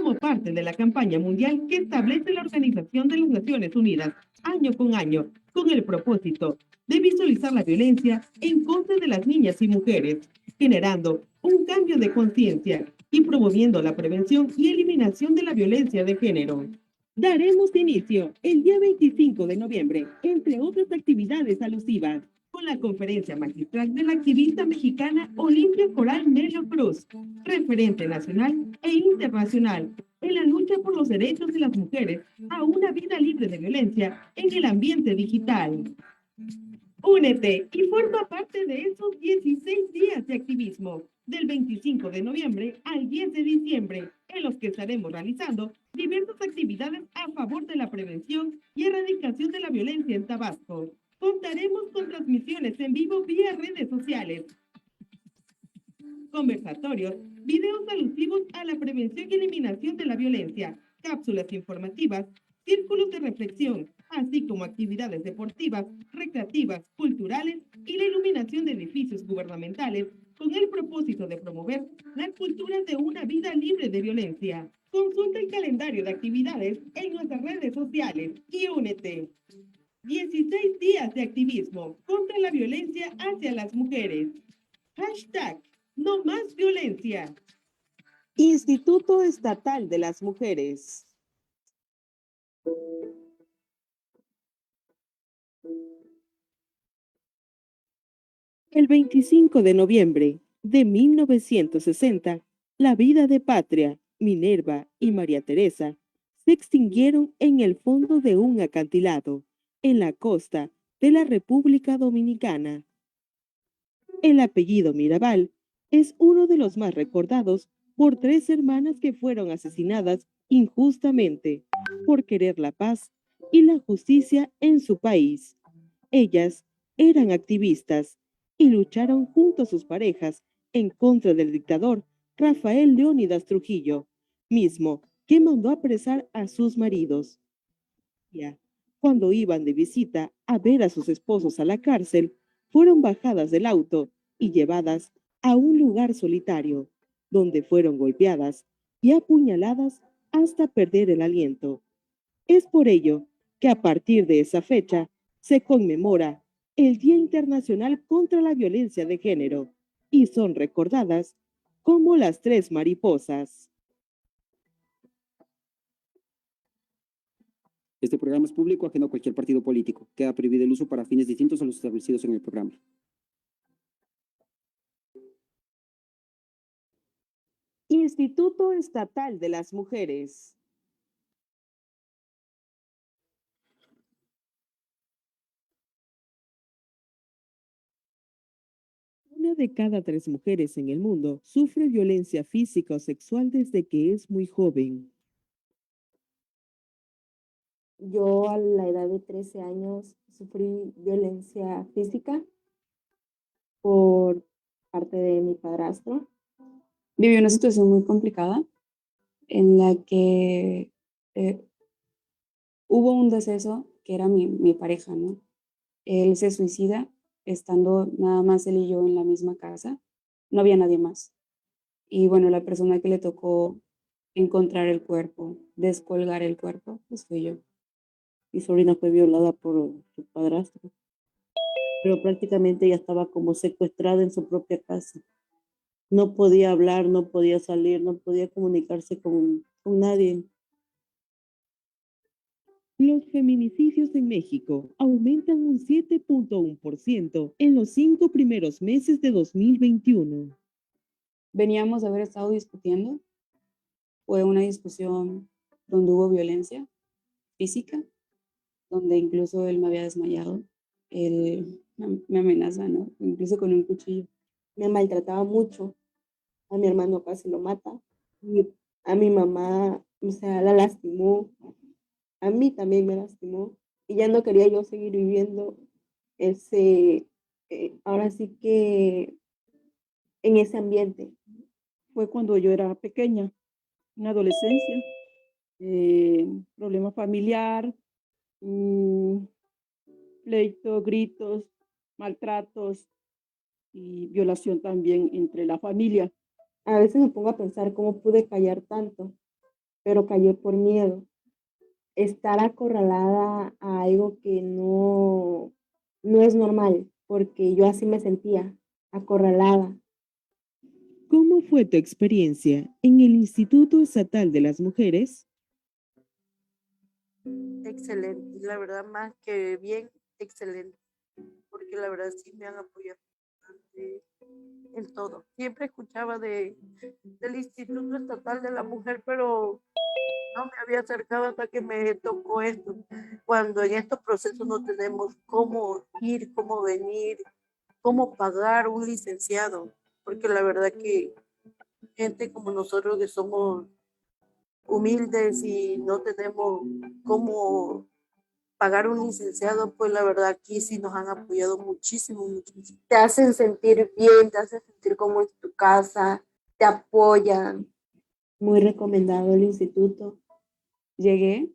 como parte de la campaña mundial que establece la Organización de las Naciones Unidas año con año, con el propósito de visualizar la violencia en contra de las niñas y mujeres, generando un cambio de conciencia y promoviendo la prevención y eliminación de la violencia de género. Daremos inicio el día 25 de noviembre, entre otras actividades alusivas, con la conferencia magistral de la activista mexicana Olimpia Coral Melo Cruz, referente nacional e internacional en la lucha por los derechos de las mujeres a una vida libre de violencia en el ambiente digital. Únete y forma parte de esos 16 días de activismo, del 25 de noviembre al 10 de diciembre, en los que estaremos realizando diversas actividades a favor de la prevención y erradicación de la violencia en Tabasco. Contaremos con transmisiones en vivo vía redes sociales, conversatorios, videos alusivos a la prevención y eliminación de la violencia, cápsulas informativas, círculos de reflexión, así como actividades deportivas, recreativas, culturales y la iluminación de edificios gubernamentales con el propósito de promover la cultura de una vida libre de violencia. Consulta el calendario de actividades en nuestras redes sociales y únete. 16 días de activismo contra la violencia hacia las mujeres. Hashtag No Más Violencia. Instituto Estatal de las Mujeres. El 25 de noviembre de 1960, la vida de Patria, Minerva y María Teresa se extinguieron en el fondo de un acantilado en la costa de la República Dominicana. El apellido Mirabal es uno de los más recordados por tres hermanas que fueron asesinadas injustamente por querer la paz y la justicia en su país. Ellas eran activistas y lucharon junto a sus parejas en contra del dictador Rafael Leónidas Trujillo, mismo que mandó apresar a sus maridos. Ya, cuando iban de visita a ver a sus esposos a la cárcel, fueron bajadas del auto y llevadas a un lugar solitario, donde fueron golpeadas y apuñaladas hasta perder el aliento. Es por ello que a partir de esa fecha se conmemora el Día Internacional contra la Violencia de Género y son recordadas como las tres mariposas. Este programa es público, ajeno a cualquier partido político. Queda prohibido el uso para fines distintos a los establecidos en el programa. Instituto Estatal de las Mujeres. Una de cada tres mujeres en el mundo sufre violencia física o sexual desde que es muy joven. Yo a la edad de 13 años sufrí violencia física por parte de mi padrastro. Viví una situación muy complicada en la que hubo un deceso que era mi pareja, ¿no? Él se suicida estando nada más él y yo en la misma casa. No había nadie más. Y bueno, la persona que le tocó encontrar el cuerpo, descolgar el cuerpo, pues fui yo. Mi sobrina fue violada por su padrastro, pero prácticamente ella estaba como secuestrada en su propia casa. No podía hablar, no podía salir, no podía comunicarse con nadie. Los feminicidios en México aumentan un 7.1% en los 5 primeros meses de 2021. Veníamos de haber estado discutiendo. Fue una discusión donde hubo violencia física, donde incluso él me había desmayado. Él me amenaza, ¿no? Incluso con un cuchillo. Me maltrataba mucho. A mi hermano casi lo mata. Y a mi mamá, o sea, la lastimó. A mí también me lastimó. Y ya no quería yo seguir viviendo ese, ahora sí que en ese ambiente. Fue cuando yo era pequeña, en adolescencia, problema familiar, pleito, gritos, maltratos y violación también entre la familia. A veces me pongo a pensar cómo pude callar tanto, pero callé por miedo. Estar acorralada a algo que no es normal, porque yo así me sentía, acorralada. ¿Cómo fue tu experiencia en el Instituto Estatal de las Mujeres? Excelente, la verdad más que bien, excelente, porque la verdad sí me han apoyado bastante en todo. Siempre escuchaba del Instituto Estatal de la Mujer, pero no me había acercado hasta que me tocó esto. Cuando en estos procesos no tenemos cómo ir, cómo venir, cómo pagar un licenciado, porque la verdad que gente como nosotros que somos humildes y no tenemos cómo pagar un licenciado, pues la verdad aquí sí nos han apoyado muchísimo, muchísimo. Te hacen sentir bien, te hacen sentir como es tu casa, te apoyan. Muy recomendado el instituto. Llegué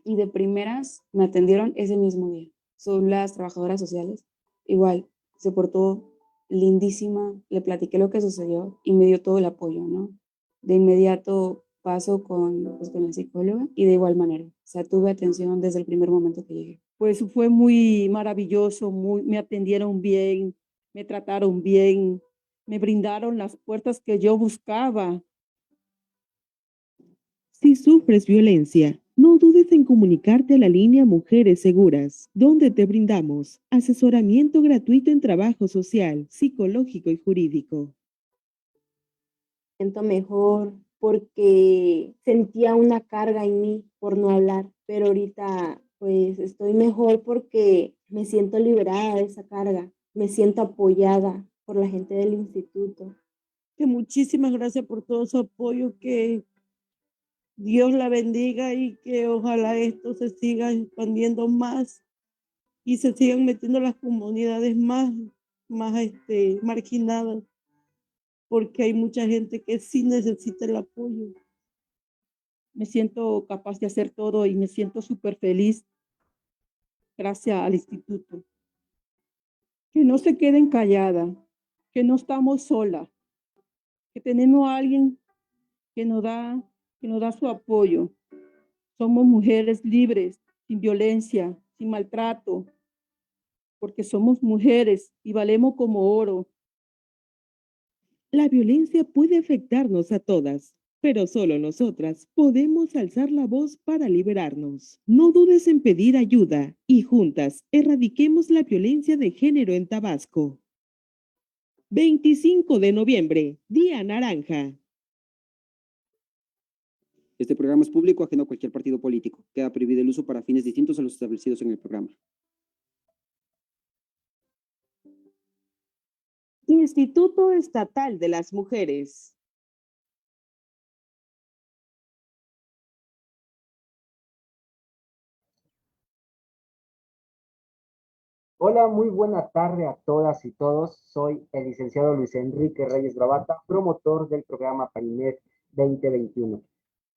y de primeras me atendieron ese mismo día. Son las trabajadoras sociales. Igual, se portó lindísima, le platiqué lo que sucedió y me dio todo el apoyo, ¿no? De inmediato paso pues, con la psicóloga y de igual manera. O sea, tuve atención desde el primer momento que llegué. Pues fue muy maravilloso, me atendieron bien, me trataron bien, me brindaron las puertas que yo buscaba. Si sufres violencia, no dudes en comunicarte a la línea Mujeres Seguras, donde te brindamos asesoramiento gratuito en trabajo social, psicológico y jurídico. Siento mejor porque sentía una carga en mí por no hablar, pero ahorita pues estoy mejor porque me siento liberada de esa carga, me siento apoyada por la gente del instituto. Que muchísimas gracias por todo su apoyo, que Dios la bendiga y que ojalá esto se siga expandiendo más y se sigan metiendo las comunidades más marginadas, porque hay mucha gente que sí necesita el apoyo. Me siento capaz de hacer todo y me siento súper feliz gracias al instituto. Que no se queden calladas, que no estamos solas, que tenemos a alguien que nos da su apoyo. Somos mujeres libres, sin violencia, sin maltrato, porque somos mujeres y valemos como oro. La violencia puede afectarnos a todas, pero solo nosotras podemos alzar la voz para liberarnos. No dudes en pedir ayuda y juntas erradiquemos la violencia de género en Tabasco. 25 de noviembre, Día Naranja. Este programa es público, ajeno a cualquier partido político. Queda prohibido el uso para fines distintos a los establecidos en el programa. Instituto Estatal de las Mujeres. Hola, muy buena tarde a todas y todos. Soy el licenciado Luis Enrique Reyes Bravata, promotor del programa PAIMED 2021,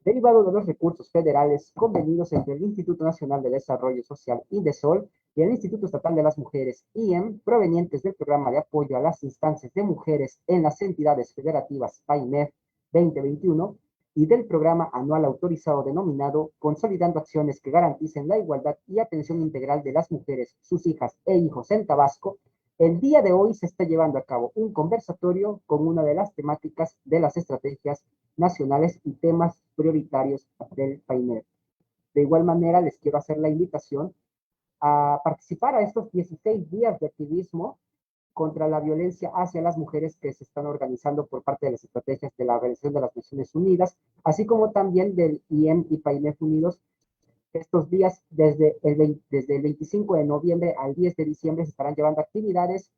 derivado de los recursos federales convenidos entre el Instituto Nacional de Desarrollo Social, INDESOL, y el Instituto Estatal de las Mujeres, IEM, provenientes del programa de apoyo a las instancias de mujeres en las entidades federativas PAIMED 2021, y del programa anual autorizado denominado Consolidando Acciones que Garanticen la Igualdad y Atención Integral de las Mujeres, sus hijas e hijos en Tabasco. El día de hoy se está llevando a cabo un conversatorio con una de las temáticas de las estrategias nacionales y temas prioritarios del PAIMED. De igual manera, les quiero hacer la invitación a participar a estos 16 días de activismo contra la violencia hacia las mujeres que se están organizando por parte de las estrategias de la Organización de las Naciones Unidas, así como también del IEM y PAIMEF Unidos. Estos días, desde el 25 de noviembre al 10 de diciembre, se estarán llevando actividades,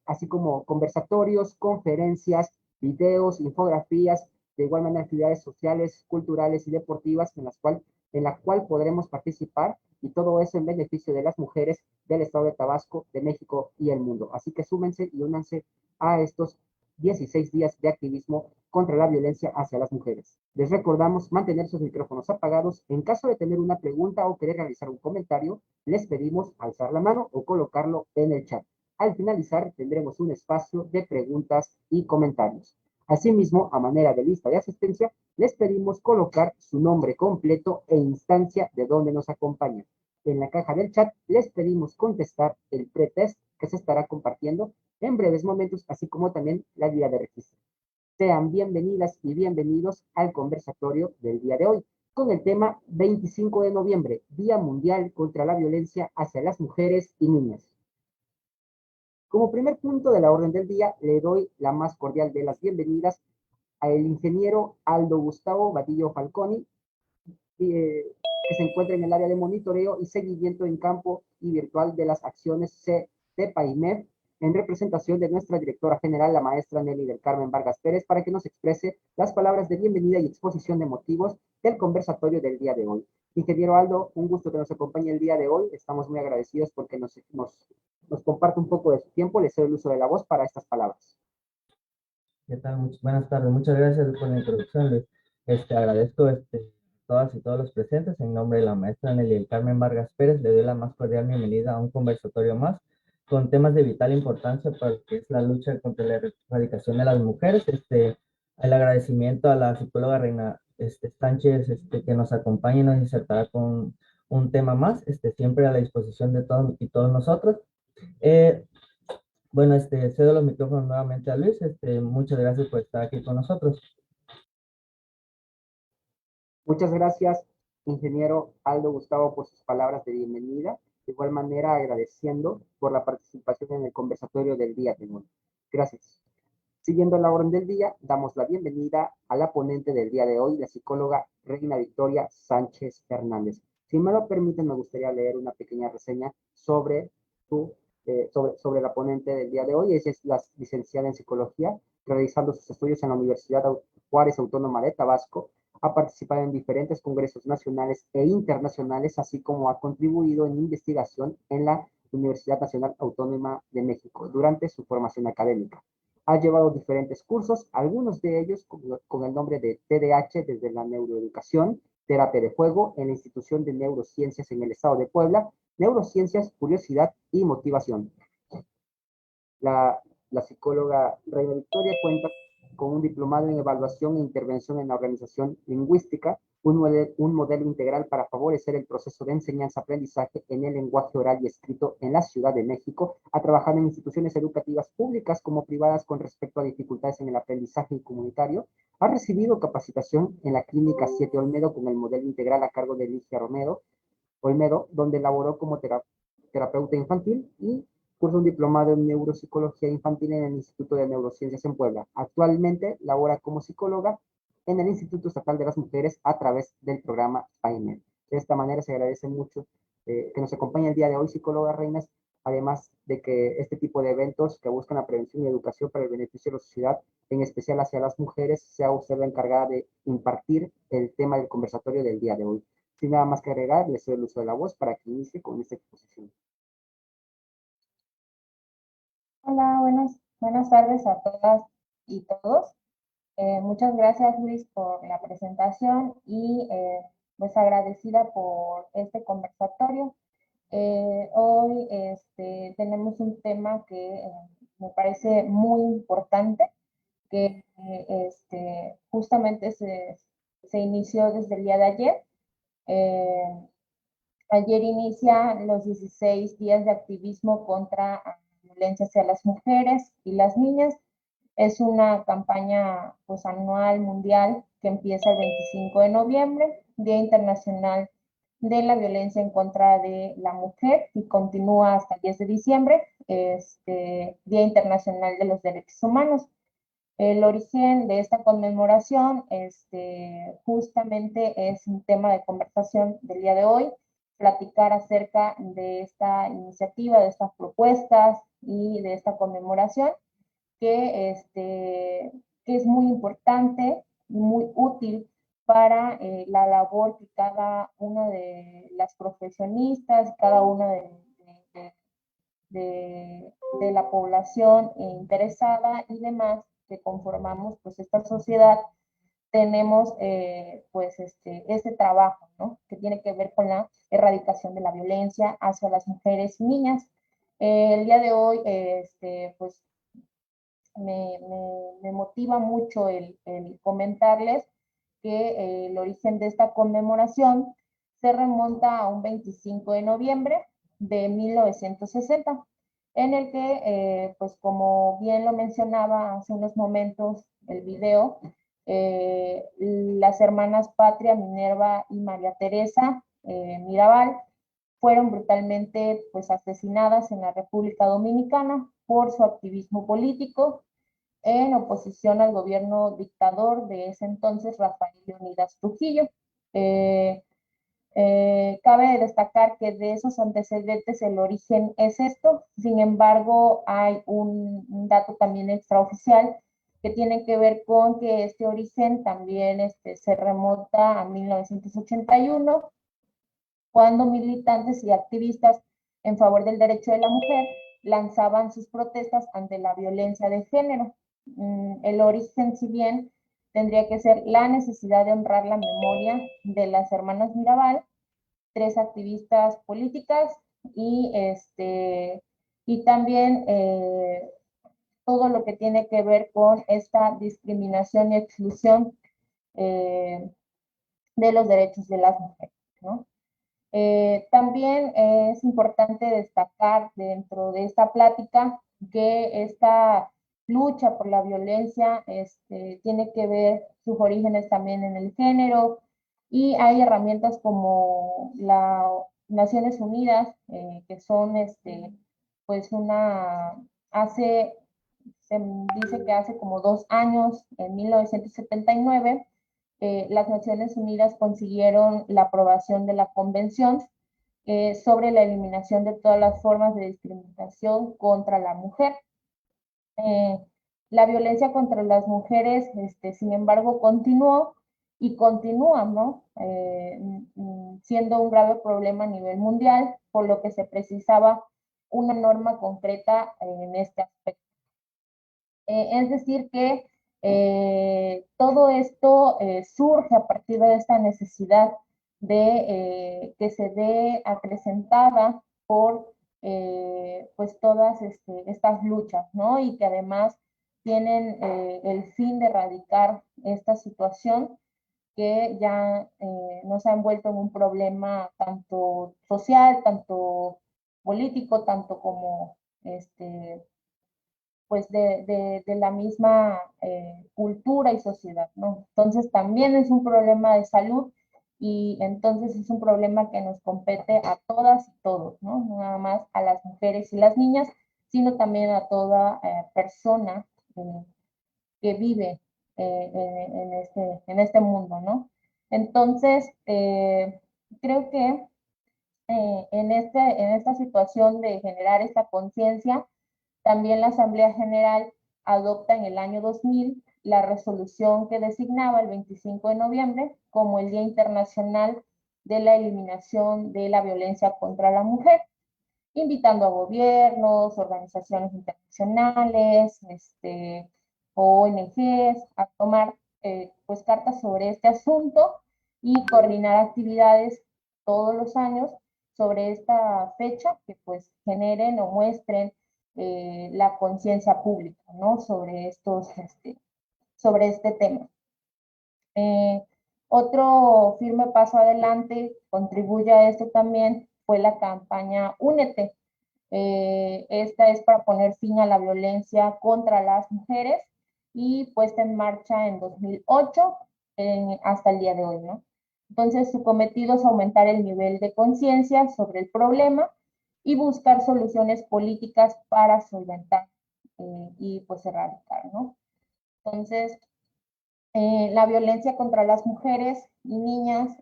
así como conversatorios, conferencias, videos, infografías, de igual manera actividades sociales, culturales y deportivas en la cual podremos participar, y todo eso en beneficio de las mujeres del estado de Tabasco, de México y el mundo. Así que súmense y únanse a estos 16 días de activismo contra la violencia hacia las mujeres. Les recordamos mantener sus micrófonos apagados. En caso de tener una pregunta o querer realizar un comentario, les pedimos alzar la mano o colocarlo en el chat. Al finalizar, tendremos un espacio de preguntas y comentarios. Asimismo, a manera de lista de asistencia, les pedimos colocar su nombre completo e instancia de donde nos acompañan. En la caja del chat les pedimos contestar el pretest que se estará compartiendo en breves momentos, así como también la guía de registro. Sean bienvenidas y bienvenidos al conversatorio del día de hoy, con el tema 25 de noviembre, Día Mundial contra la Violencia hacia las Mujeres y Niñas. Como primer punto de la orden del día, le doy la más cordial de las bienvenidas al ingeniero Aldo Gustavo Vadillo Falconi, que se encuentra en el área de monitoreo y seguimiento en campo y virtual de las acciones de PAIMED, en representación de nuestra directora general, la maestra Nelly del Carmen Vargas Pérez, para que nos exprese las palabras de bienvenida y exposición de motivos del conversatorio del día de hoy. Ingeniero Aldo, un gusto que nos acompañe el día de hoy. Estamos muy agradecidos porque nos comparte un poco de su tiempo. Le cedo el uso de la voz para estas palabras. ¿Qué tal? Buenas tardes. Muchas gracias por la introducción, Luis. Agradezco todas y todos los presentes. En nombre de la maestra Nelly del Carmen Vargas Pérez, le doy la más cordial bienvenida a un conversatorio más con temas de vital importancia para lo que es la lucha contra la erradicación de las mujeres. El agradecimiento a la psicóloga Reina Sánchez, que nos acompaña y nos insertará con un tema más, siempre a la disposición de todos y todos nosotros. Bueno, cedo los micrófonos nuevamente a Luis. Muchas gracias por estar aquí con nosotros. Muchas gracias, ingeniero Aldo Gustavo, por sus palabras de bienvenida. De igual manera, agradeciendo por la participación en el conversatorio del día de hoy. Gracias. Siguiendo la orden del día, damos la bienvenida a la ponente del día de hoy, la psicóloga Reina Victoria Sánchez Hernández. Si me lo permiten, me gustaría leer una pequeña reseña sobre la ponente del día de hoy. Ella es la licenciada en psicología, realizando sus estudios en la Universidad Juárez Autónoma de Tabasco. Ha participado en diferentes congresos nacionales e internacionales, así como ha contribuido en investigación en la Universidad Nacional Autónoma de México durante su formación académica. Ha llevado diferentes cursos, algunos de ellos con el nombre de TDH desde la neuroeducación, terapia de juego en la Institución de Neurociencias en el Estado de Puebla, neurociencias, curiosidad y motivación. La psicóloga Reina Victoria cuenta con un diplomado en evaluación e intervención en la organización lingüística, un modelo integral para favorecer el proceso de enseñanza-aprendizaje en el lenguaje oral y escrito en la Ciudad de México. Ha trabajado en instituciones educativas públicas como privadas con respecto a dificultades en el aprendizaje comunitario. Ha recibido capacitación en la Clínica 7 Olmedo con el modelo integral a cargo de Ligia Olmedo, donde laboró como terapeuta infantil y cursa un diplomado en neuropsicología infantil en el Instituto de Neurociencias en Puebla. Actualmente labora como psicóloga en el Instituto Estatal de las Mujeres a través del programa PAIMED. De esta manera se agradece mucho que nos acompañe el día de hoy, psicóloga Reinas, además de que este tipo de eventos que buscan la prevención y educación para el beneficio de la sociedad, en especial hacia las mujeres, sea usted la encargada de impartir el tema del conversatorio del día de hoy. Sin nada más que agregar, les doy el uso de la voz para que inicie con esta exposición. Hola, buenas tardes a todas y todos. Muchas gracias, Luis, por la presentación y pues agradecida por este conversatorio. Hoy tenemos un tema que me parece muy importante, que justamente se inició desde el día de ayer. Ayer inicia los 16 días de activismo contra violencia hacia las mujeres y las niñas. Es una campaña pues, anual mundial que empieza el 25 de noviembre, Día Internacional de la Violencia en contra de la Mujer, y continúa hasta el 10 de diciembre, Día Internacional de los Derechos Humanos. El origen de esta conmemoración justamente es un tema de conversación del día de hoy, platicar acerca de esta iniciativa, de estas propuestas y de esta conmemoración que es muy importante y muy útil para la labor que cada una de las profesionistas, cada una de la población interesada y demás que conformamos pues esta sociedad, tenemos pues este trabajo, ¿no? Que tiene que ver con la erradicación de la violencia hacia las mujeres y niñas. El día de hoy, pues me motiva mucho el comentarles que el origen de esta conmemoración se remonta a un 25 de noviembre de 1960, en el que, pues como bien lo mencionaba hace unos momentos el video, las hermanas Patria, Minerva y María Teresa Mirabal fueron brutalmente pues, asesinadas en la República Dominicana por su activismo político en oposición al gobierno dictador de ese entonces, Rafael Leónidas Trujillo. Cabe destacar que de esos antecedentes el origen es esto, sin embargo hay un dato también extraoficial que tiene que ver con que este origen también se remonta a 1981, cuando militantes y activistas en favor del derecho de la mujer lanzaban sus protestas ante la violencia de género. El origen, si bien tendría que ser la necesidad de honrar la memoria de las hermanas Mirabal, 3 activistas políticas, y también todo lo que tiene que ver con esta discriminación y exclusión de los derechos de las mujeres, ¿no? También es importante destacar dentro de esta plática que esta lucha por la violencia tiene que ver sus orígenes también en el género, y hay herramientas como las Naciones Unidas, que son pues se dice que hace como 2 años, en 1979, las Naciones Unidas consiguieron la aprobación de la Convención sobre la eliminación de todas las formas de discriminación contra la mujer. La violencia contra las mujeres, sin embargo, continuó y continúa, ¿no? Siendo un grave problema a nivel mundial, por lo que se precisaba una norma concreta en este aspecto. Es decir, que todo esto surge a partir de esta necesidad de que se ve acrecentada por pues todas estas luchas, ¿no? Y que además tienen el fin de erradicar esta situación que ya nos ha envuelto en un problema tanto social, tanto político, tanto como pues de la misma cultura y sociedad, ¿no? Entonces también es un problema de salud, y entonces es un problema que nos compete a todas y todos, ¿no? No nada más a las mujeres y las niñas, sino también a toda persona que vive en este mundo, ¿no? Entonces, creo que en esta situación de generar esta conciencia, también la Asamblea General adopta en el año 2000 la resolución que designaba el 25 de noviembre como el Día Internacional de la Eliminación de la Violencia contra la Mujer, invitando a gobiernos, organizaciones internacionales, ONGs a tomar pues cartas sobre este asunto y coordinar actividades todos los años sobre esta fecha que pues generen o muestren la conciencia pública, ¿no? Sobre este tema. Otro firme paso adelante, contribuye a esto también, fue la campaña Únete. Esta es para poner fin a la violencia contra las mujeres, y puesta en marcha en 2008 hasta el día de hoy, ¿no? Entonces, su cometido es aumentar el nivel de conciencia sobre el problema y buscar soluciones políticas para solventar y pues erradicar, ¿no? Entonces, la violencia contra las mujeres y niñas,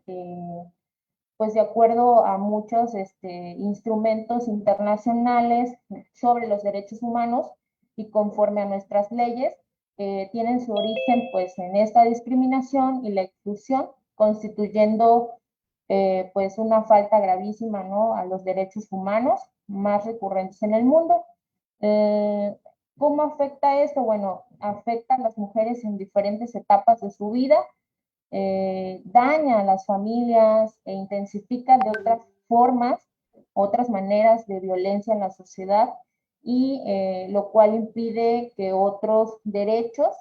pues de acuerdo a muchos instrumentos internacionales sobre los derechos humanos y conforme a nuestras leyes, tienen su origen pues en esta discriminación y la exclusión, constituyendo pues una falta gravísima, ¿no?, a los derechos humanos más recurrentes en el mundo. ¿Cómo afecta esto? Bueno, afecta a las mujeres en diferentes etapas de su vida, daña a las familias e intensifica de otras formas, otras maneras de violencia en la sociedad, y lo cual impide que otros derechos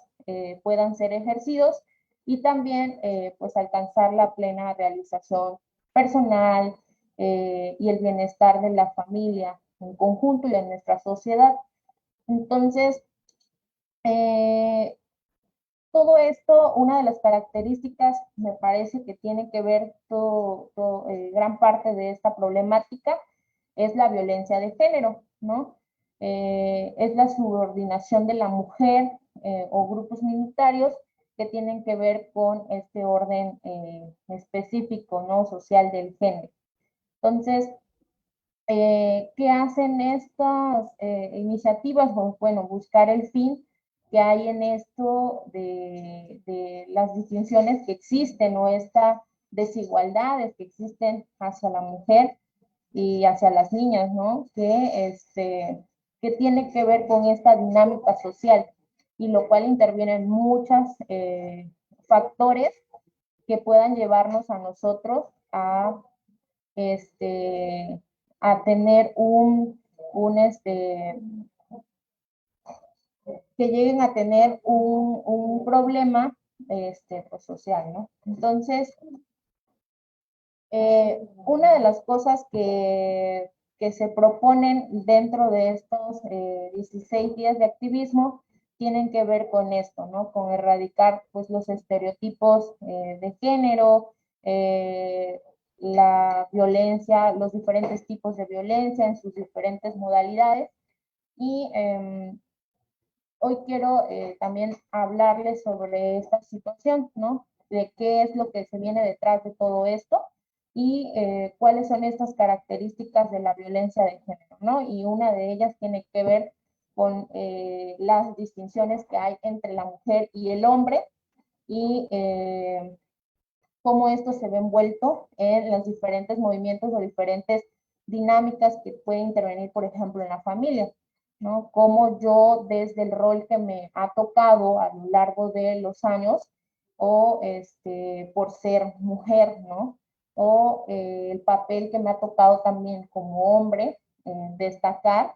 puedan ser ejercidos y también pues alcanzar la plena realización personal y el bienestar de la familia en conjunto y de nuestra sociedad. Entonces, todo esto, una de las características, me parece que tiene que ver gran parte de esta problemática, es la violencia de género, ¿no? Es la subordinación de la mujer o grupos minoritarios que tienen que ver con este orden específico, ¿no? Social del género. Entonces, ¿qué hacen estas iniciativas? Bueno, buscar el fin que hay en esto de las distinciones que existen o estas desigualdades que existen hacia la mujer y hacia las niñas, ¿no? Que tiene que ver con esta dinámica social y lo cual intervienen muchos factores que puedan llevarnos a nosotros a tener que lleguen a tener un problema pues, social, ¿no? Entonces, una de las cosas que se proponen dentro de estos 16 días de activismo tienen que ver con esto, ¿no? Con erradicar pues, los estereotipos de género, la violencia, los diferentes tipos de violencia en sus diferentes modalidades. Y hoy quiero también hablarles sobre esta situación, ¿no? De qué es lo que se viene detrás de todo esto y cuáles son estas características de la violencia de género, ¿no? Y una de ellas tiene que ver con las distinciones que hay entre la mujer y el hombre y cómo esto se ve envuelto en los diferentes movimientos o diferentes dinámicas que pueden intervenir, por ejemplo, en la familia, ¿no? Cómo yo, desde el rol que me ha tocado a lo largo de los años, o por ser mujer, ¿no? O el papel que me ha tocado también como hombre, destacar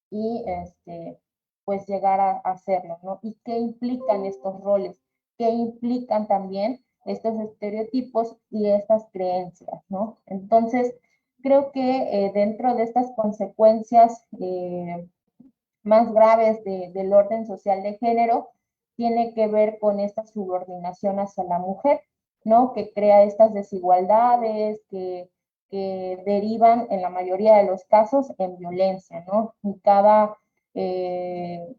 y pues llegar a hacerlo, ¿no? Y qué implican estos roles, qué implican también estos estereotipos y estas creencias, ¿no? Entonces, creo que dentro de estas consecuencias más graves del orden social de género, tiene que ver con esta subordinación hacia la mujer, ¿no? Que crea estas desigualdades que derivan en la mayoría de los casos en violencia, ¿no? Y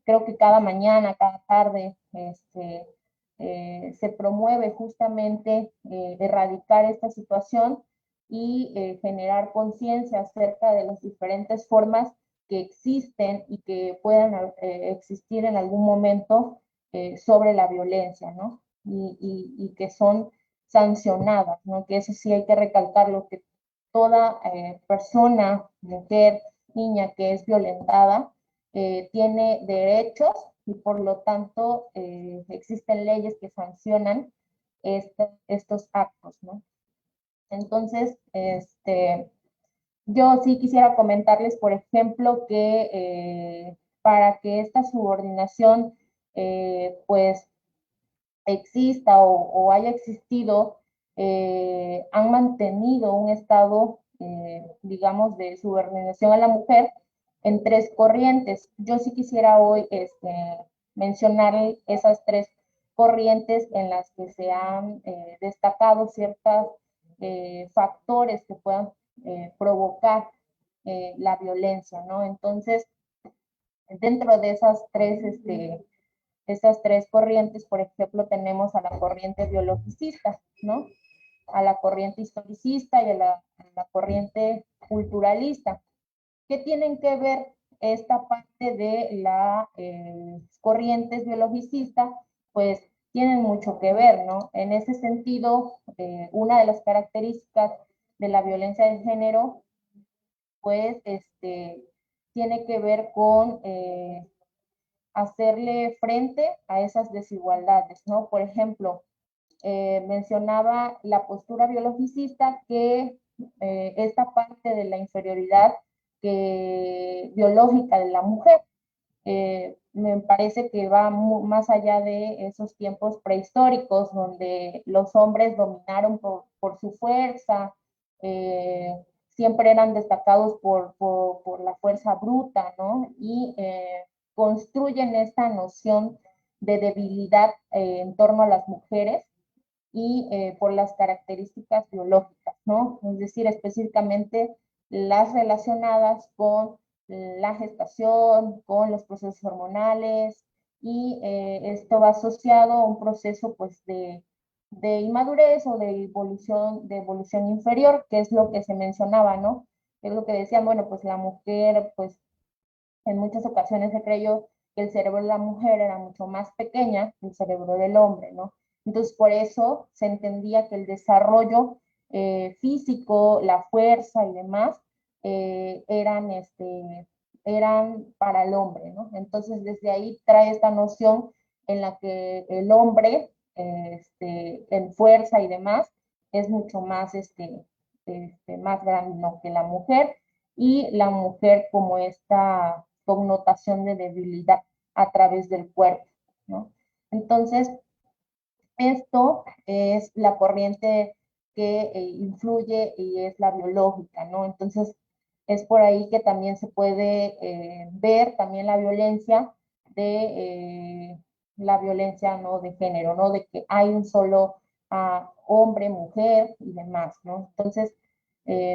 creo que cada mañana, cada tarde, se promueve justamente erradicar esta situación y generar conciencia acerca de las diferentes formas que existen y que puedan existir en algún momento sobre la violencia, ¿no? Y que son sancionadas, ¿no? Que eso sí hay que recalcarlo, que toda persona, mujer, niña que es violentada, tiene derechos y por lo tanto existen leyes que sancionan estos actos, ¿no? Entonces, yo sí quisiera comentarles, por ejemplo, que para que esta subordinación pues exista o haya existido, han mantenido un estado, digamos, de subordinación a la mujer en tres corrientes. Yo sí quisiera hoy mencionar esas tres corrientes en las que se han destacado ciertos factores que puedan provocar la violencia, ¿no? Entonces, dentro de esas tres corrientes, por ejemplo, tenemos a la corriente biologicista, ¿no? A la corriente historicista y a la corriente culturalista. ¿Qué tienen que ver esta parte de las corrientes biologicistas? Pues tienen mucho que ver, ¿no? En ese sentido, una de las características de la violencia de género, pues, tiene que ver con hacerle frente a esas desigualdades, ¿no? Por ejemplo, mencionaba la postura biologicista que esta parte de la inferioridad biológica de la mujer. Me parece que va más allá de esos tiempos prehistóricos donde los hombres dominaron por su fuerza, siempre eran destacados por la fuerza bruta, ¿no? Y construyen esta noción de debilidad en torno a las mujeres y por las características biológicas, ¿no? Es decir, específicamente las relacionadas con la gestación, con los procesos hormonales, y esto va asociado a un proceso pues de inmadurez o de evolución inferior, que es lo que se mencionaba, ¿no? Es lo que decían, bueno, pues la mujer, pues en muchas ocasiones se creyó que el cerebro de la mujer era mucho más pequeña que el cerebro del hombre, ¿no? Entonces, por eso se entendía que el desarrollo físico, la fuerza y demás eran para el hombre, ¿no? Entonces, desde ahí trae esta noción en la que el hombre, en fuerza y demás, es mucho más, más grande, ¿no?, que la mujer, y la mujer como esta connotación de debilidad a través del cuerpo, ¿no? Entonces, esto es la corriente que influye y es la biológica, ¿no? Entonces, es por ahí que también se puede ver también la violencia, ¿no?, de género, ¿no? De que hay un solo hombre, mujer y demás, ¿no? Entonces,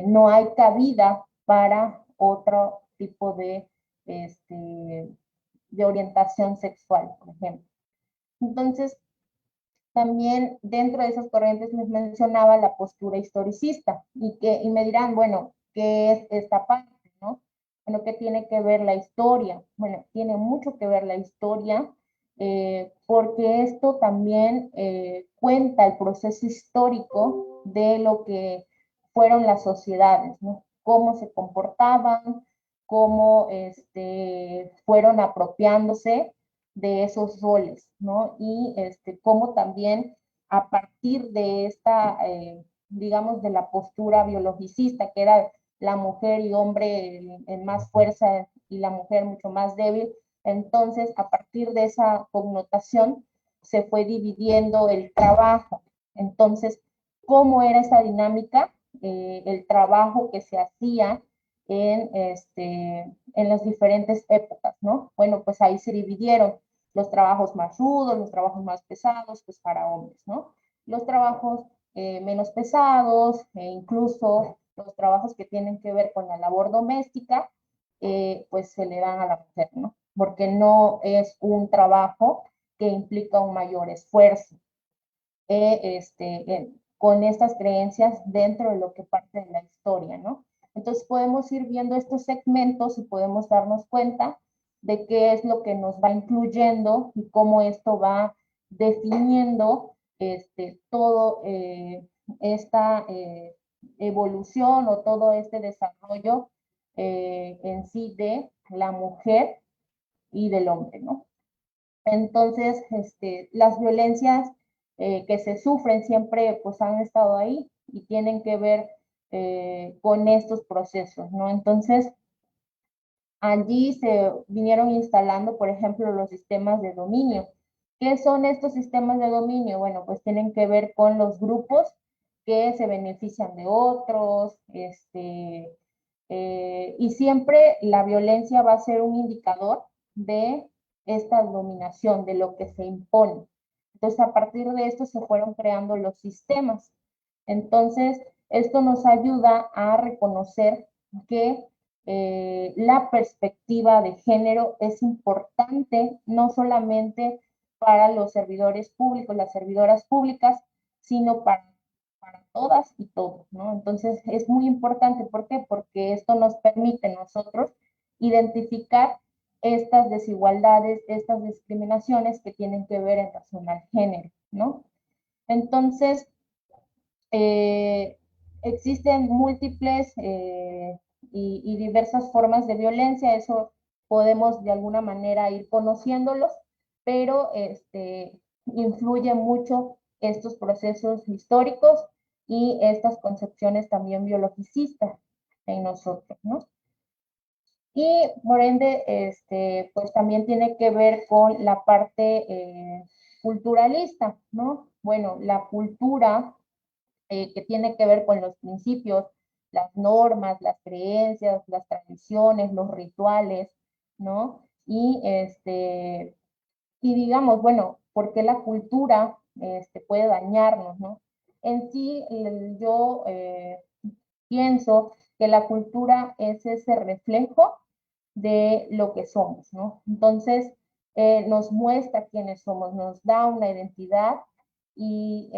no hay cabida para otro tipo de orientación sexual, por ejemplo. Entonces, también dentro de esas corrientes les mencionaba la postura historicista, y me dirán, bueno, ¿qué es esta parte, no? Bueno, ¿qué tiene que ver la historia? Bueno, tiene mucho que ver la historia, porque esto también cuenta el proceso histórico de lo que fueron las sociedades, ¿no? Cómo se comportaban, cómo fueron apropiándose de esos roles, ¿no? Y cómo también a partir de esta, digamos, de la postura biologicista, que era la mujer y hombre en más fuerza y la mujer mucho más débil, entonces a partir de esa connotación se fue dividiendo el trabajo. Entonces, ¿cómo era esa dinámica? El trabajo que se hacía en las diferentes épocas, ¿no? Bueno, pues ahí se dividieron los trabajos más rudos, los trabajos más pesados, pues para hombres, ¿no? Los trabajos menos pesados, incluso los trabajos que tienen que ver con la labor doméstica, pues se le dan a la mujer, ¿no? Porque no es un trabajo que implica un mayor esfuerzo. Con estas creencias dentro de lo que parte de la historia, ¿no? Entonces podemos ir viendo estos segmentos y podemos darnos cuenta de qué es lo que nos va incluyendo y cómo esto va definiendo todo esta evolución o todo este desarrollo en sí de la mujer y del hombre, ¿no? Entonces, las violencias que se sufren siempre pues han estado ahí y tienen que ver con estos procesos, ¿no? Entonces, allí se vinieron instalando, por ejemplo, los sistemas de dominio. ¿Qué son estos sistemas de dominio? Bueno, pues tienen que ver con los grupos que se benefician de otros, y siempre la violencia va a ser un indicador de esta dominación, de lo que se impone. Entonces, a partir de esto se fueron creando los sistemas. Entonces, esto nos ayuda a reconocer que la perspectiva de género es importante no solamente para los servidores públicos, las servidoras públicas, sino para todas y todos, ¿no? Entonces es muy importante, ¿por qué? Porque esto nos permite nosotros identificar estas desigualdades, estas discriminaciones que tienen que ver en relación al género, ¿no? Entonces, existen múltiples y diversas formas de violencia, eso podemos de alguna manera ir conociéndolos, pero influye mucho estos procesos históricos y estas concepciones también biologicistas en nosotros, ¿no? Y por ende, pues también tiene que ver con la parte culturalista, ¿no? Bueno, la cultura que tiene que ver con los principios, las normas, las creencias, las tradiciones, los rituales, ¿no? Y digamos, bueno, ¿por qué la cultura puede dañarnos, ¿no? En sí, yo pienso que la cultura es ese reflejo de lo que somos, ¿no? Entonces, nos muestra quiénes somos, nos da una identidad y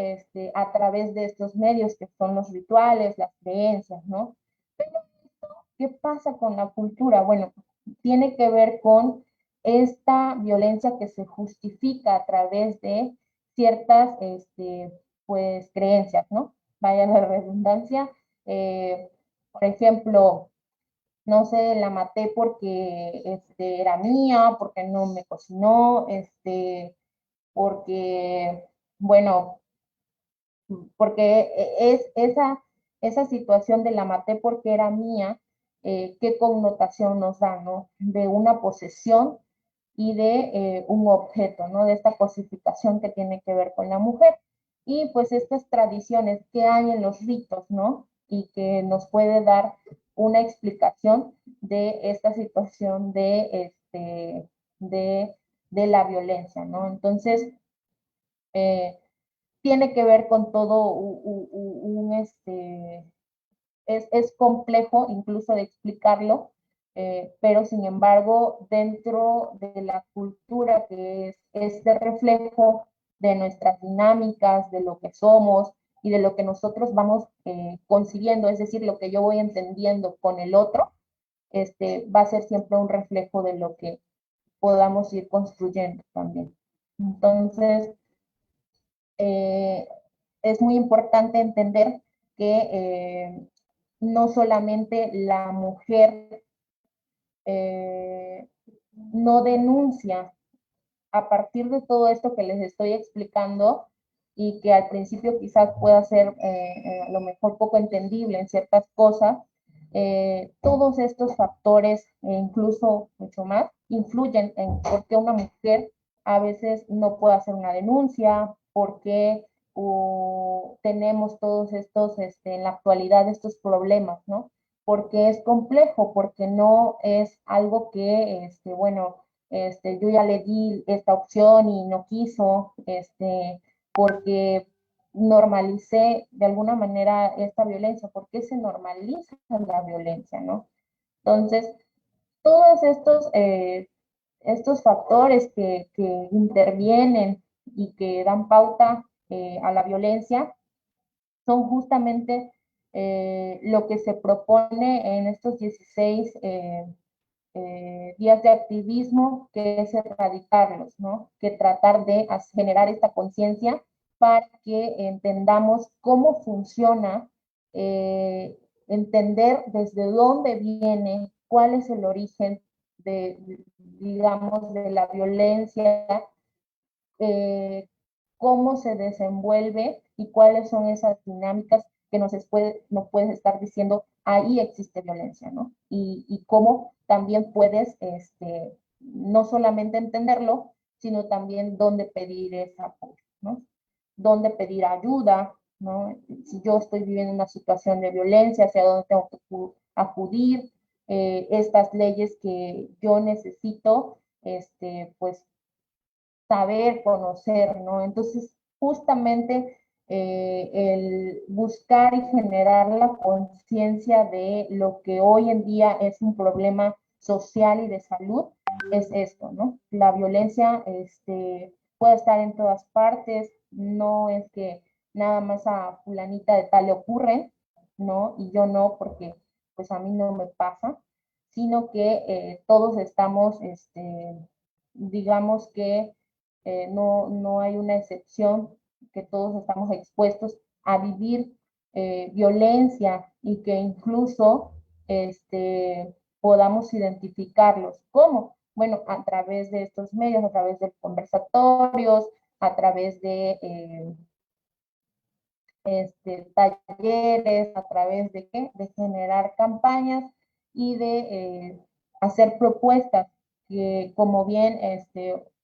a través de estos medios que son los rituales, las creencias, ¿no? ¿Qué pasa con la cultura? Bueno, tiene que ver con esta violencia que se justifica a través de ciertas, pues, creencias, ¿no? Vaya la redundancia. Por ejemplo, no sé, la maté porque era mía, porque no me cocinó, porque, bueno, porque es esa situación de la maté porque era mía, qué connotación nos da, ¿no? De una posesión y de un objeto, ¿no? De esta cosificación que tiene que ver con la mujer. Y pues estas tradiciones que hay en los ritos, ¿no? Y que nos puede dar una explicación de esta situación de la violencia, ¿no? Entonces, eh, tiene que ver con todo es complejo incluso de explicarlo, pero sin embargo, dentro de la cultura que es este reflejo de nuestras dinámicas, de lo que somos y de lo que nosotros vamos concibiendo, es decir, lo que yo voy entendiendo con el otro, va a ser siempre un reflejo de lo que podamos ir construyendo también. Entonces, eh, es muy importante entender que no solamente la mujer no denuncia a partir de todo esto que les estoy explicando y que al principio quizás pueda ser a lo mejor poco entendible en ciertas cosas, todos estos factores e incluso mucho más influyen en por qué una mujer a veces no puede hacer una denuncia, por qué tenemos todos estos, en la actualidad, estos problemas, ¿no? Porque es complejo, porque no es algo que, bueno, yo ya le di esta opción y no quiso, porque normalicé de alguna manera esta violencia. ¿Por qué se normaliza la violencia, no? Entonces, todos estos factores que intervienen y que dan pauta a la violencia son justamente lo que se propone en estos 16 días de activismo, que es erradicarlos, ¿no? Que tratar de generar esta conciencia para que entendamos cómo funciona, entender desde dónde viene, cuál es el origen digamos, de la violencia, cómo se desenvuelve y cuáles son esas dinámicas que nos puedes estar diciendo, ahí existe violencia, ¿no? Y cómo también puedes, no solamente entenderlo, sino también dónde pedir esa apoyo, ¿no? Dónde pedir ayuda, ¿no? Si yo estoy viviendo una situación de violencia, hacia dónde tengo que acudir, estas leyes que yo necesito, pues saber, conocer, ¿no? Entonces, justamente el buscar y generar la conciencia de lo que hoy en día es un problema social y de salud, es esto, ¿no? La violencia puede estar en todas partes, no es que nada más a fulanita de tal le ocurre, ¿no? Y yo no, porque pues a mí no me pasa, sino que todos estamos, digamos que no hay una excepción, que todos estamos expuestos a vivir violencia y que incluso podamos identificarlos. ¿Cómo? Bueno, a través de estos medios, a través de conversatorios, a través de talleres, a través de qué, de generar campañas y de hacer propuestas que, como bien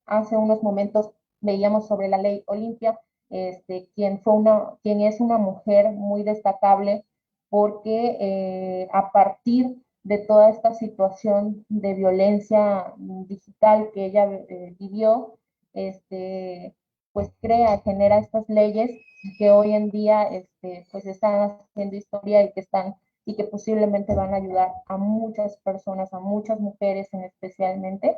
hace unos momentos veíamos sobre la ley Olimpia, quien es una mujer muy destacable porque a partir de toda esta situación de violencia digital que ella vivió, pues genera estas leyes que hoy en día pues están haciendo historia y que posiblemente van a ayudar a muchas personas, a muchas mujeres especialmente,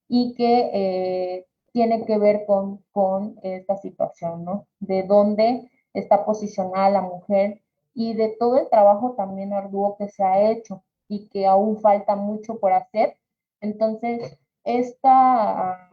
y que tiene que ver con esta situación, ¿no? De dónde está posicionada la mujer y de todo el trabajo también arduo que se ha hecho y que aún falta mucho por hacer. Entonces, esta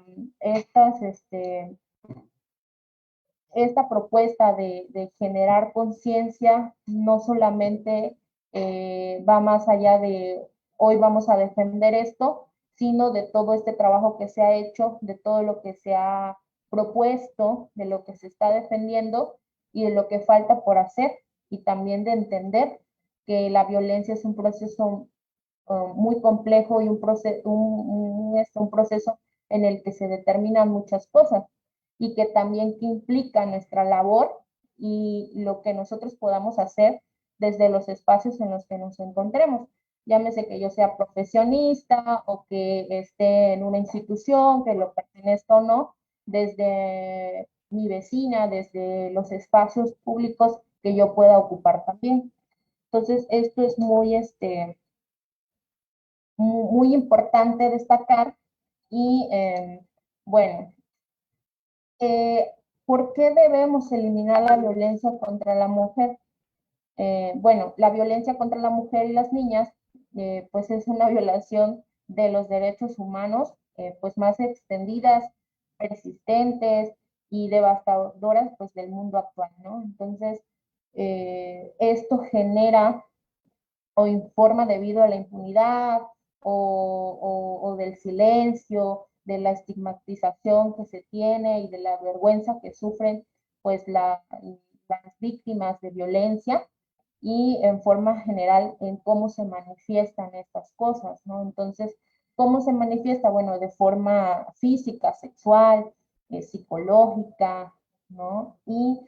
propuesta de generar conciencia no solamente va más allá de hoy vamos a defender esto, sino de todo este trabajo que se ha hecho, de todo lo que se ha propuesto, de lo que se está defendiendo y de lo que falta por hacer, y también de entender que la violencia es un proceso muy complejo y un proceso en el que se determinan muchas cosas y que también que implica nuestra labor y lo que nosotros podamos hacer desde los espacios en los que nos encontremos. Llámese que yo sea profesionista o que esté en una institución, que lo pertenezca o no, desde mi vecina, desde los espacios públicos que yo pueda ocupar también. Entonces, esto es muy importante destacar y bueno, ¿por qué debemos eliminar la violencia contra la mujer? Bueno, la violencia contra la mujer y las niñas, pues es una violación de los derechos humanos, pues más extendidas, persistentes y devastadoras, pues del mundo actual, ¿no? Entonces, esto genera o informa debido a la impunidad o del silencio, de la estigmatización que se tiene y de la vergüenza que sufren pues las víctimas de violencia y en forma general en cómo se manifiestan estas cosas, ¿no? Entonces, ¿cómo se manifiesta? Bueno, de forma física, sexual, psicológica, ¿no? Y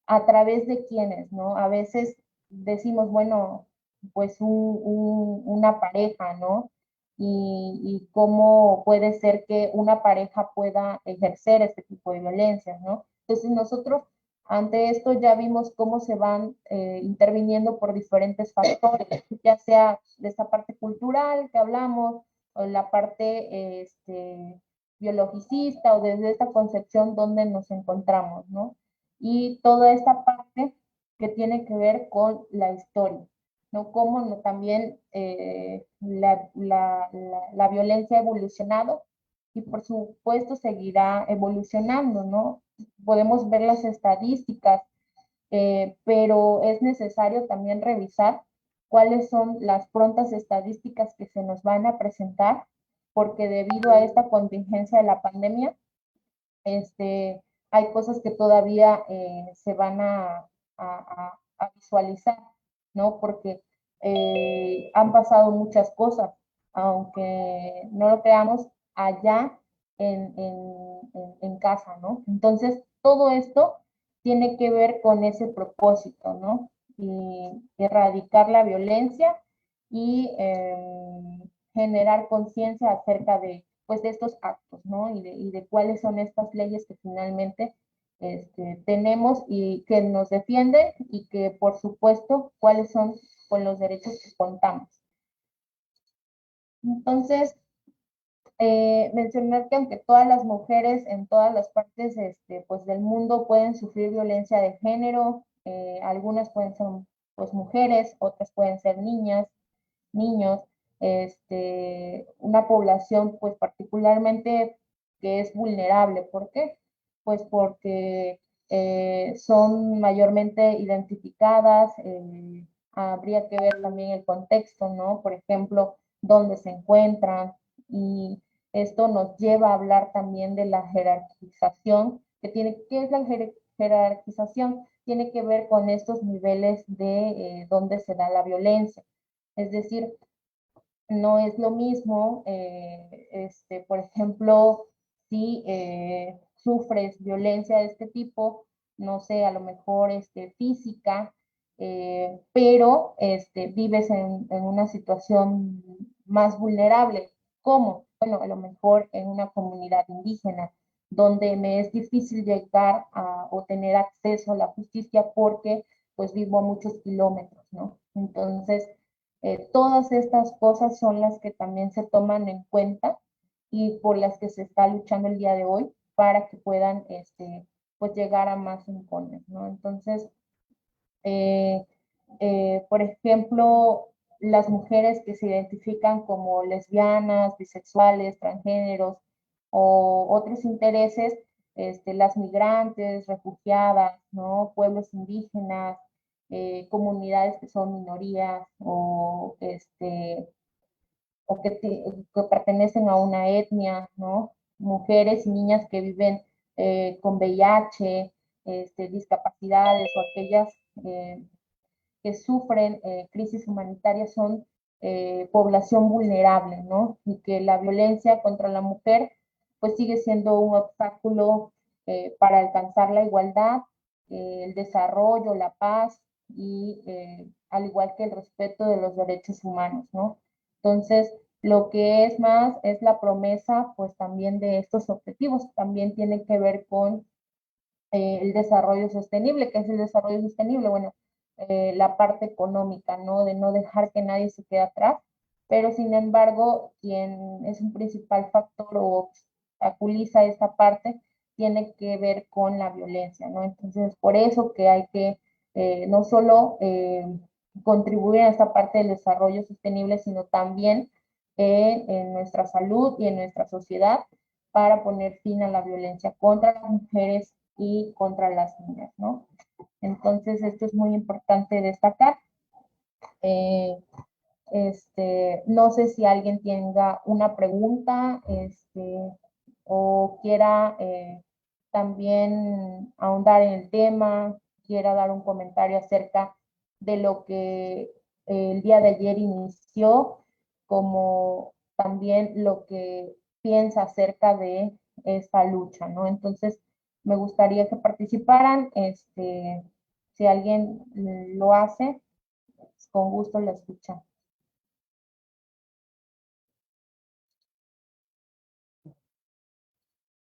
a través de quienes, ¿no? A veces decimos, bueno, pues una pareja, ¿no? Y cómo puede ser que una pareja pueda ejercer este tipo de violencia, ¿no? Entonces nosotros ante esto ya vimos cómo se van interviniendo por diferentes factores, ya sea de esta parte cultural que hablamos, o la parte biologicista, o desde esta concepción donde nos encontramos, ¿no? Y toda esta parte que tiene que ver con la historia, ¿no? Cómo también la violencia ha evolucionado y por supuesto seguirá evolucionando, ¿no? Podemos ver las estadísticas, pero es necesario también revisar cuáles son las prontas estadísticas que se nos van a presentar, porque debido a esta contingencia de la pandemia, hay cosas que todavía se van a visualizar, ¿no? Porque han pasado muchas cosas, aunque no lo creamos allá en casa, ¿no? Entonces, todo esto tiene que ver con ese propósito, ¿no? Y erradicar la violencia y generar conciencia acerca de pues de estos actos, ¿no? Y de cuáles son estas leyes que finalmente tenemos y que nos defienden y que por supuesto cuáles son con los derechos que contamos. Entonces, mencionar que aunque todas las mujeres en todas las partes pues del mundo pueden sufrir violencia de género, algunas pueden ser pues mujeres, otras pueden ser niñas, niños, una población pues particularmente que es vulnerable. ¿Por qué? Pues porque son mayormente identificadas, habría que ver también el contexto, ¿no? Por ejemplo, dónde se encuentran, y esto nos lleva a hablar también de la jerarquización, ¿qué es la jerarquización? Tiene que ver con estos niveles de donde se da la violencia. Es decir, no es lo mismo, por ejemplo, si sufres violencia de este tipo, no sé, a lo mejor física, pero vives en una situación más vulnerable. ¿Cómo? Bueno, a lo mejor en una comunidad indígena, donde me es difícil llegar o tener acceso a la justicia porque pues vivo a muchos kilómetros, ¿no? Entonces, todas estas cosas son las que también se toman en cuenta y por las que se está luchando el día de hoy para que puedan pues llegar a más rincones, ¿no? Entonces, eh, por ejemplo, las mujeres que se identifican como lesbianas, bisexuales, transgéneros o otros intereses, las migrantes, refugiadas, ¿no? Pueblos indígenas, comunidades que son minorías o que pertenecen a una etnia, ¿no? Mujeres y niñas que viven con VIH, discapacidades o aquellas que sufren crisis humanitarias son población vulnerable, ¿no? Y que la violencia contra la mujer pues sigue siendo un obstáculo para alcanzar la igualdad, el desarrollo, la paz y al igual que el respeto de los derechos humanos, ¿no? Entonces, lo que es más es la promesa pues también de estos objetivos, también tiene que ver con el desarrollo sostenible. ¿Qué es el desarrollo sostenible? Bueno, la parte económica, ¿no? De no dejar que nadie se quede atrás, pero sin embargo, quien es un principal factor o obstaculiza esta parte tiene que ver con la violencia, ¿no? Entonces, por eso que hay que no solo contribuir a esta parte del desarrollo sostenible, sino también en nuestra salud y en nuestra sociedad para poner fin a la violencia contra las mujeres y contra las niñas, ¿no? Entonces, esto es muy importante destacar. Eh, no sé si alguien tenga una pregunta o quiera también ahondar en el tema, quiera dar un comentario acerca de lo que el día de ayer inició, como también lo que piensa acerca de esta lucha, ¿no? Entonces, me gustaría que participaran, si alguien lo hace, con gusto la escucha.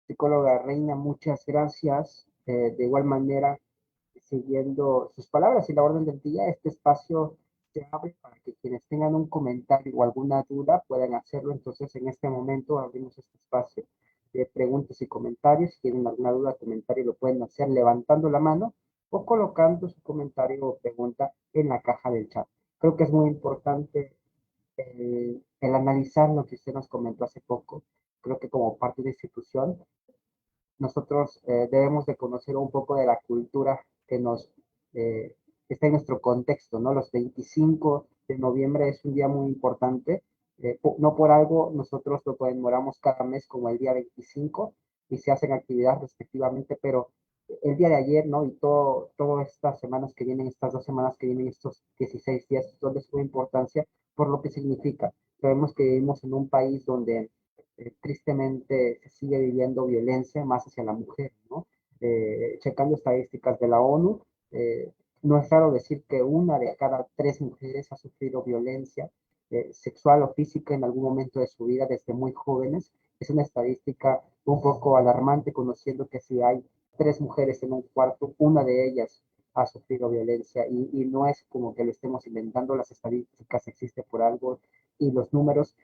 Psicóloga Reina, muchas gracias. De igual manera, siguiendo sus palabras y la orden del día, este espacio se abre para que quienes tengan un comentario o alguna duda puedan hacerlo. Entonces, en este momento abrimos este espacio de preguntas y comentarios. Si tienen alguna duda o comentario, lo pueden hacer levantando la mano o colocando su comentario o pregunta en la caja del chat. Creo que es muy importante el analizar lo que usted nos comentó hace poco. Creo que como parte de institución nosotros debemos de conocer un poco de la cultura que eh, está en nuestro contexto, ¿no? Los 25 de noviembre es un día muy importante. No por algo nosotros lo conmemoramos cada mes como el día 25 y se hacen actividades respectivamente, pero el día de ayer, ¿no? Y todas estas semanas que vienen, estas 2 semanas que vienen, estos 16 días, son de suma importancia por lo que significa. Sabemos que vivimos en un país donde tristemente se sigue viviendo violencia más hacia la mujer, ¿no? Checando estadísticas de la ONU, no es raro decir que 1 de cada 3 mujeres ha sufrido violencia sexual o física en algún momento de su vida desde muy jóvenes. Es una estadística un poco alarmante, conociendo que si hay 3 mujeres en un cuarto, una de ellas ha sufrido violencia y no es como que lo estemos inventando, las estadísticas existen por algo y los números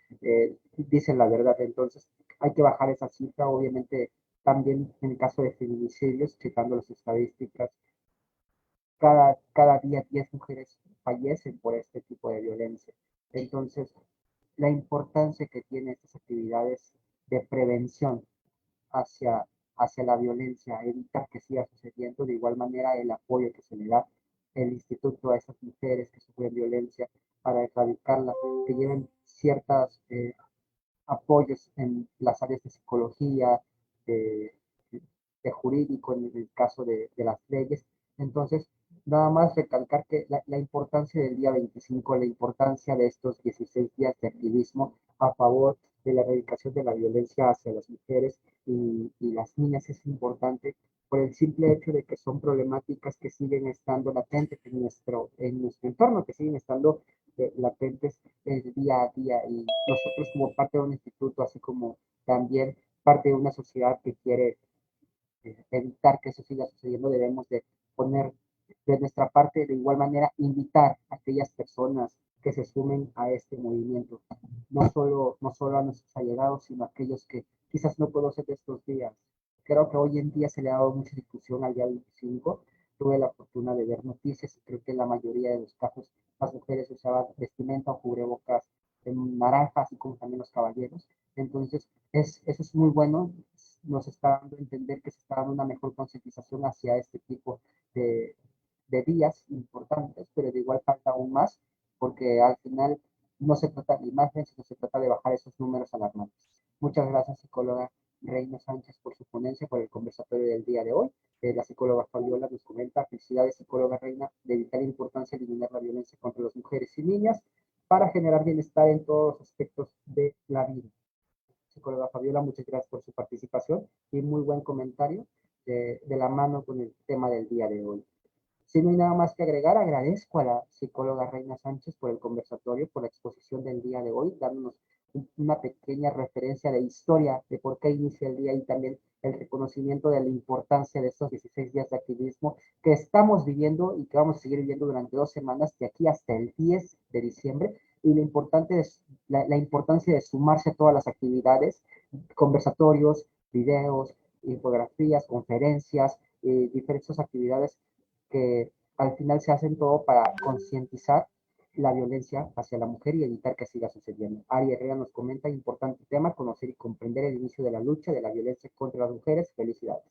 dicen la verdad. Entonces, hay que bajar esa cifra. Obviamente, también en el caso de feminicidios, checando las estadísticas, cada día 10 mujeres fallecen por este tipo de violencia. Entonces, la importancia que tienen estas actividades de prevención hacia, hacia la violencia, evitar que siga sucediendo, de igual manera el apoyo que se le da el instituto a esas mujeres que sufren violencia para erradicarla, que lleven ciertas apoyos en las áreas de psicología, de, de jurídico, en el caso de las leyes. Entonces, nada más recalcar que la importancia del día 25, la importancia de estos 16 días de activismo a favor de la erradicación de la violencia hacia las mujeres y las niñas es importante por el simple hecho de que son problemáticas que siguen estando latentes en nuestro entorno, que siguen estando latentes día a día. Y nosotros como parte de un instituto, así como también parte de una sociedad que quiere evitar que eso siga sucediendo, debemos de poner de nuestra parte, de igual manera, invitar a aquellas personas que se sumen a este movimiento, no solo a nuestros allegados, sino a aquellos que quizás no conocen de estos días. Creo que hoy en día se le ha dado mucha difusión al día 25. Tuve la fortuna de ver noticias y creo que en la mayoría de los casos las mujeres usaban vestimenta o cubrebocas en naranja, así como también los caballeros. Entonces, eso es muy bueno, nos está dando a entender que se está dando una mejor concientización hacia este tipo de, de días importantes, pero de igual falta aún más, porque al final no se trata de imágenes, sino se trata de bajar esos números alarmantes. Muchas gracias, psicóloga Reina Sánchez, por su ponencia, por el conversatorio del día de hoy. La psicóloga Fabiola nos comenta: felicidades, psicóloga Reina, de vital importancia eliminar la violencia contra las mujeres y niñas para generar bienestar en todos los aspectos de la vida. Psicóloga Fabiola, muchas gracias por su participación y muy buen comentario de la mano con el tema del día de hoy. Si no hay nada más que agregar, agradezco a la psicóloga Reina Sánchez por el conversatorio, por la exposición del día de hoy, dándonos una pequeña referencia de historia de por qué inicia el día y también el reconocimiento de la importancia de estos 16 días de activismo que estamos viviendo y que vamos a seguir viviendo durante 2 semanas, de aquí hasta el 10 de diciembre, y la importancia de sumarse a todas las actividades, conversatorios, videos, infografías, conferencias, diferentes actividades que al final se hacen todo para concientizar la violencia hacia la mujer y evitar que siga sucediendo. Ari Herrera nos comenta: importante tema, conocer y comprender el inicio de la lucha de la violencia contra las mujeres. Felicidades.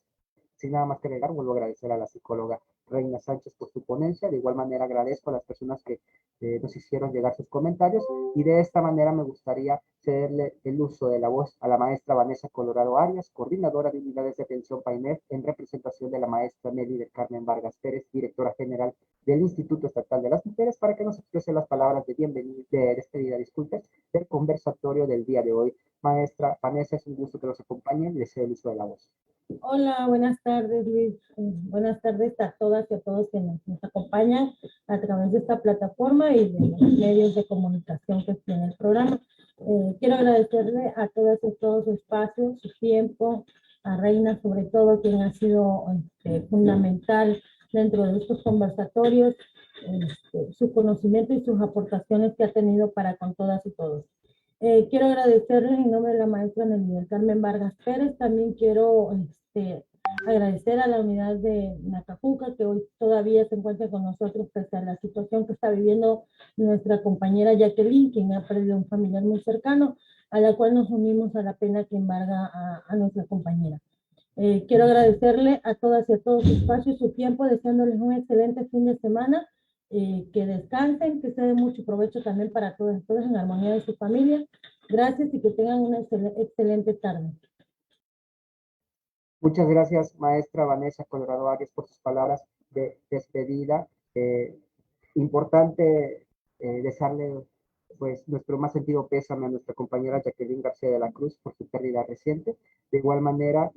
Sin nada más que agregar, vuelvo a agradecer a la psicóloga Reina Sánchez por su ponencia. De igual manera agradezco a las personas que nos hicieron llegar sus comentarios, y de esta manera me gustaría cederle el uso de la voz a la maestra Vanessa Colorado Arias, coordinadora de unidades de atención PAIMEF, en representación de la maestra Nelly del Carmen Vargas Pérez, directora general del Instituto Estatal de las Mujeres, para que nos exprese las palabras de bienvenida, de despedida, disculpe, del conversatorio del día de hoy. Maestra Vanessa, es un gusto que nos acompañe y le cedo el uso de la voz. Hola, buenas tardes, Luis. Buenas tardes a todas y a todos que nos acompañan a través de esta plataforma y de los medios de comunicación que tiene el programa. Quiero agradecerle a todas y a todos su espacio, su tiempo, a Reina sobre todo, quien ha sido fundamental dentro de estos conversatorios, su conocimiento y sus aportaciones que ha tenido para con todas y todos. Quiero agradecerles en nombre de la maestra Nelly del Carmen Vargas Pérez. También quiero agradecer a la unidad de Nacajuca, que hoy todavía se encuentra con nosotros pese a la situación que está viviendo nuestra compañera Jacqueline, quien ha perdido un familiar muy cercano, a la cual nos unimos a la pena que embarga a nuestra compañera. Quiero agradecerle a todas y a todos su espacio y su tiempo, deseándoles un excelente fin de semana. Que descansen, que se den mucho provecho también para todos y todas en armonía de su familia. Gracias y que tengan una excelente tarde. Muchas gracias, maestra Vanessa Colorado Arias, por sus palabras de despedida. Importante desearle pues nuestro más sentido pésame a nuestra compañera Jacqueline García de la Cruz por su pérdida reciente. De igual manera,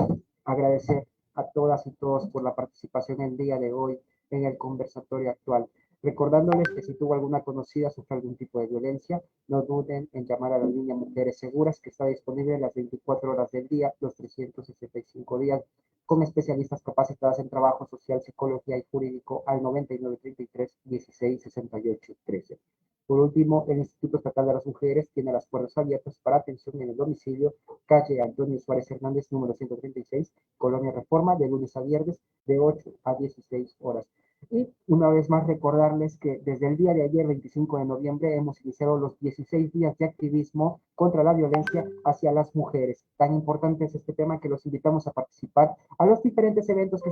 agradecer a todas y todos por la participación el día de hoy en el conversatorio actual. Recordándoles que si tuvo alguna conocida sufre algún tipo de violencia, no duden en llamar a la línea Mujeres Seguras, que está disponible las 24 horas del día, los 365 días, con especialistas capacitadas en trabajo social, psicología y jurídico al 99 33 16 68 13. Por último, el Instituto Estatal de las Mujeres tiene las puertas abiertas para atención en el domicilio, calle Antonio Suárez Hernández, número 136, Colonia Reforma, de lunes a viernes, de 8 a 16 horas. Y una vez más recordarles que desde el día de ayer, 25 de noviembre, hemos iniciado los 16 días de activismo contra la violencia hacia las mujeres. Tan importante es este tema que los invitamos a participar a los diferentes eventos que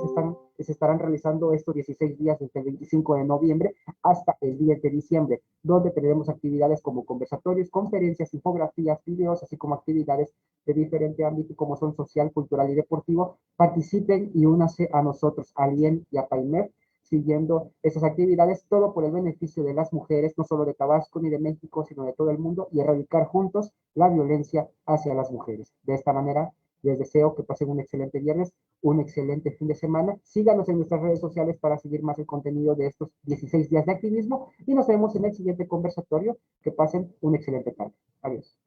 se estarán realizando estos 16 días desde el 25 de noviembre hasta el 10 de diciembre, donde tendremos actividades como conversatorios, conferencias, infografías, videos, así como actividades de diferente ámbito como son social, cultural y deportivo. Participen y únanse a nosotros, al IEN y a PAIMEF. siguiendo esas actividades, todo por el beneficio de las mujeres, no solo de Tabasco ni de México, sino de todo el mundo, y erradicar juntos la violencia hacia las mujeres. De esta manera, les deseo que pasen un excelente viernes, un excelente fin de semana. Síganos en nuestras redes sociales para seguir más el contenido de estos 16 días de activismo y nos vemos en el siguiente conversatorio. Que pasen un excelente tarde. Adiós.